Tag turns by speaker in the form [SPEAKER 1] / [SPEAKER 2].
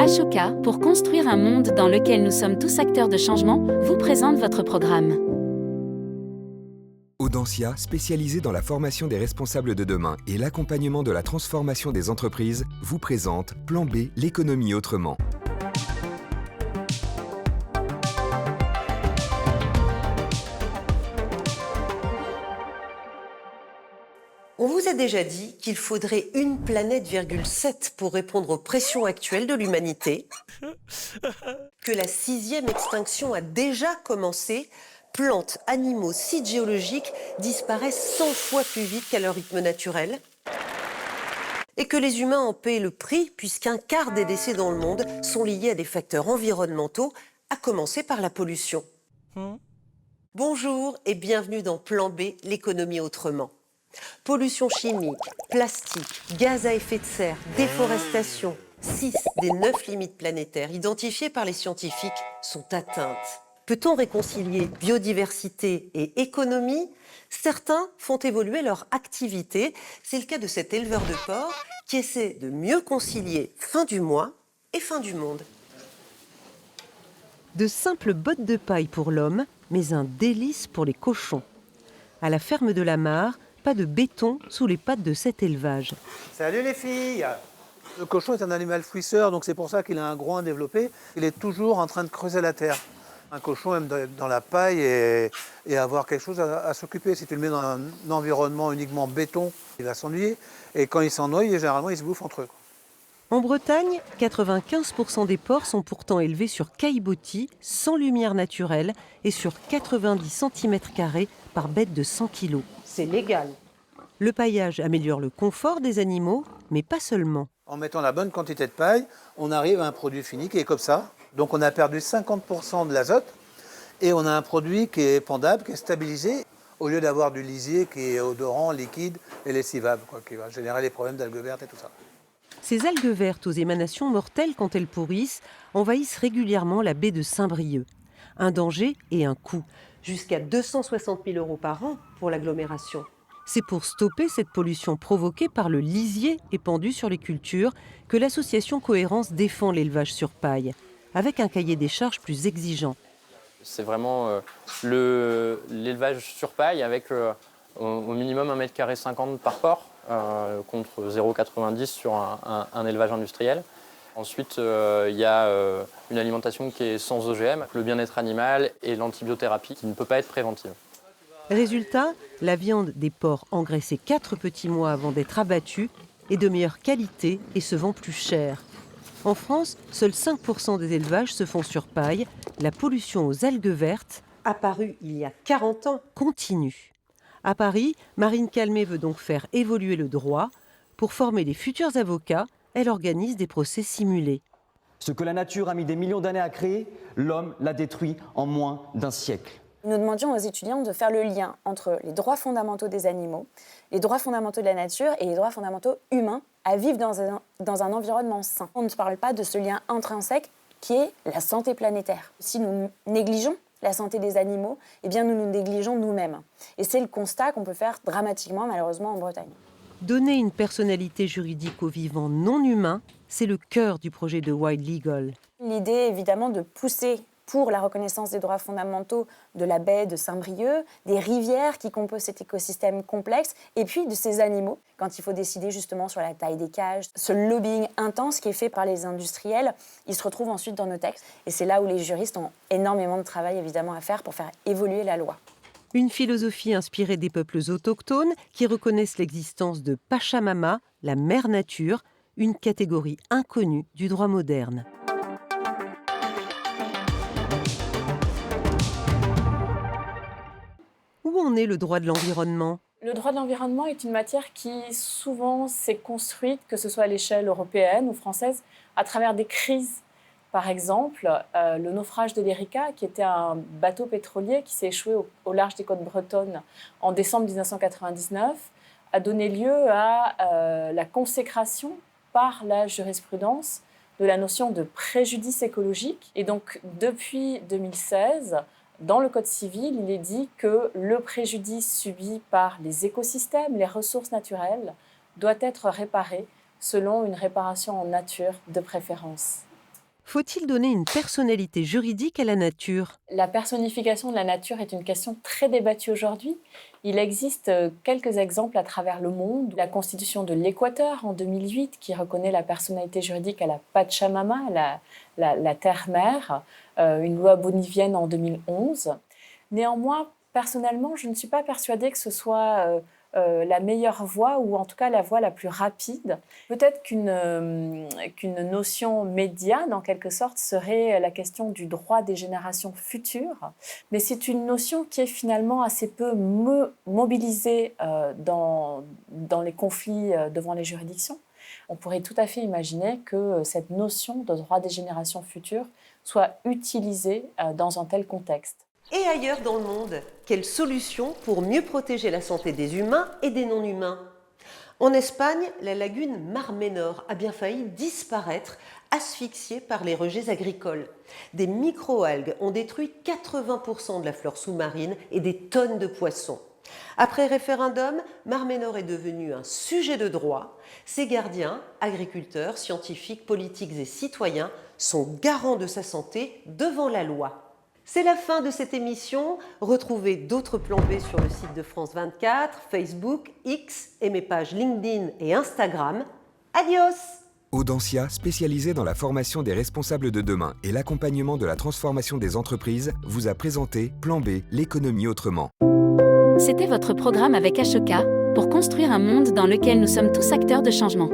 [SPEAKER 1] Ashoka, pour construire un monde dans lequel nous sommes tous acteurs de changement, vous présente votre programme.
[SPEAKER 2] Audencia, spécialisée dans la formation des responsables de demain et l'accompagnement de la transformation des entreprises, vous présente Plan B, l'économie autrement.
[SPEAKER 3] On vous a déjà dit qu'il faudrait une planète,7 pour répondre aux pressions actuelles de l'humanité, que la 6e extinction a déjà commencé, plantes, animaux, sites géologiques disparaissent 100 fois plus vite qu'à leur rythme naturel, et que les humains en paient le prix puisqu'un quart des décès dans le monde sont liés à des facteurs environnementaux, à commencer par la pollution. Bonjour et bienvenue dans Plan B, l'économie autrement. Pollution chimique, plastique, gaz à effet de serre, déforestation, 6 des 9 limites planétaires identifiées par les scientifiques sont atteintes. Peut-on réconcilier biodiversité et économie ? Certains font évoluer leur activité. C'est le cas de cet éleveur de porcs qui essaie de mieux concilier fin du mois et fin du monde. De simples bottes de paille pour l'homme, mais un délice pour les cochons. À la ferme de la Mare, pas de béton sous les pattes de cet élevage.
[SPEAKER 4] Salut les filles! Le cochon est un animal fouisseur, donc c'est pour ça qu'il a un groin développé. Il est toujours en train de creuser la terre. Un cochon aime être dans la paille et avoir quelque chose à s'occuper. Si tu le mets dans un environnement uniquement béton, il va s'ennuyer. Et quand il s'ennuie, généralement, ils se bouffent entre eux.
[SPEAKER 3] En Bretagne, 95% des porcs sont pourtant élevés sur caillebotis, sans lumière naturelle et sur 90 cm² par bête de 100 kg. C'est légal. Le paillage améliore le confort des animaux, mais pas seulement.
[SPEAKER 4] En mettant la bonne quantité de paille, on arrive à un produit fini qui est comme ça. Donc on a perdu 50% de l'azote et on a un produit qui est pendable, qui est stabilisé, au lieu d'avoir du lisier qui est odorant, liquide et lessivable, qui va générer les problèmes d'algues vertes et tout ça.
[SPEAKER 3] Ces algues vertes aux émanations mortelles quand elles pourrissent envahissent régulièrement la baie de Saint-Brieuc. Un danger et un coût. Jusqu'à 260 000 € par an pour l'agglomération. C'est pour stopper cette pollution provoquée par le lisier épandu sur les cultures que l'association Cohérence défend l'élevage sur paille, avec un cahier des charges plus exigeant.
[SPEAKER 5] C'est vraiment l'élevage sur paille avec au minimum 1,50 m par porc contre 0,90 sur un élevage industriel. Ensuite, il y a une alimentation qui est sans OGM, le bien-être animal et l'antibiothérapie qui ne peut pas être préventive.
[SPEAKER 3] Résultat, la viande des porcs engraissée 4 petits mois avant d'être abattue est de meilleure qualité et se vend plus cher. En France, seuls 5% des élevages se font sur paille. La pollution aux algues vertes, apparue il y a 40 ans, continue. À Paris, Marine Calmet veut donc faire évoluer le droit. Pour former les futurs avocats, elle organise des procès simulés.
[SPEAKER 6] Ce que la nature a mis des millions d'années à créer, l'homme l'a détruit en moins d'1 siècle.
[SPEAKER 7] Nous demandions aux étudiants de faire le lien entre les droits fondamentaux des animaux, les droits fondamentaux de la nature et les droits fondamentaux humains à vivre dans un environnement sain. On ne parle pas de ce lien intrinsèque qui est la santé planétaire. Si nous négligeons la santé des animaux, eh bien nous nous négligeons nous-mêmes. Et c'est le constat qu'on peut faire dramatiquement, malheureusement, en Bretagne.
[SPEAKER 3] Donner une personnalité juridique aux vivants non humains, c'est le cœur du projet de Wild Legal.
[SPEAKER 7] L'idée, évidemment, de pousser pour la reconnaissance des droits fondamentaux de la baie de Saint-Brieuc, des rivières qui composent cet écosystème complexe, et puis de ces animaux, quand il faut décider justement sur la taille des cages. Ce lobbying intense qui est fait par les industriels, il se retrouve ensuite dans nos textes. Et c'est là où les juristes ont énormément de travail, évidemment, à faire pour faire évoluer la loi.
[SPEAKER 3] Une philosophie inspirée des peuples autochtones qui reconnaissent l'existence de Pachamama, la mère nature, une catégorie inconnue du droit moderne. Où en est le droit de l'environnement ?
[SPEAKER 8] Le droit de l'environnement est une matière qui souvent s'est construite, que ce soit à l'échelle européenne ou française, à travers des crises. Par exemple, le naufrage de l'Erika, qui était un bateau pétrolier qui s'est échoué au large des côtes bretonnes en décembre 1999, a donné lieu à la consécration par la jurisprudence de la notion de préjudice écologique. Et donc, depuis 2016, dans le Code civil, il est dit que le préjudice subi par les écosystèmes, les ressources naturelles, doit être réparé selon une réparation en nature de préférence.
[SPEAKER 3] Faut-il donner une personnalité juridique à la nature ?
[SPEAKER 8] La personnification de la nature est une question très débattue aujourd'hui. Il existe quelques exemples à travers le monde. La Constitution de l'Équateur en 2008 qui reconnaît la personnalité juridique à la Pachamama, la terre-mère, une loi bolivienne en 2011. Néanmoins, personnellement, je ne suis pas persuadée que ce soit la meilleure voie, ou en tout cas la voie la plus rapide. Peut-être qu'une notion médiane, en quelque sorte, serait la question du droit des générations futures. Mais c'est une notion qui est finalement assez peu mobilisée dans les conflits devant les juridictions. On pourrait tout à fait imaginer que cette notion de droit des générations futures soit utilisée dans un tel contexte.
[SPEAKER 3] Et ailleurs dans le monde, quelles solutions pour mieux protéger la santé des humains et des non-humains ? En Espagne, la lagune Mar Menor a bien failli disparaître, asphyxiée par les rejets agricoles. Des microalgues ont détruit 80% de la flore sous-marine et des tonnes de poissons. Après référendum, Mar Menor est devenu un sujet de droit. Ses gardiens, agriculteurs, scientifiques, politiques et citoyens, sont garants de sa santé devant la loi. C'est la fin de cette émission. Retrouvez d'autres plans B sur le site de France 24, Facebook, X et mes pages LinkedIn et Instagram. Adios!
[SPEAKER 2] Audencia, spécialisée dans la formation des responsables de demain et l'accompagnement de la transformation des entreprises, vous a présenté Plan B, l'économie autrement.
[SPEAKER 1] C'était votre programme avec Ashoka pour construire un monde dans lequel nous sommes tous acteurs de changement.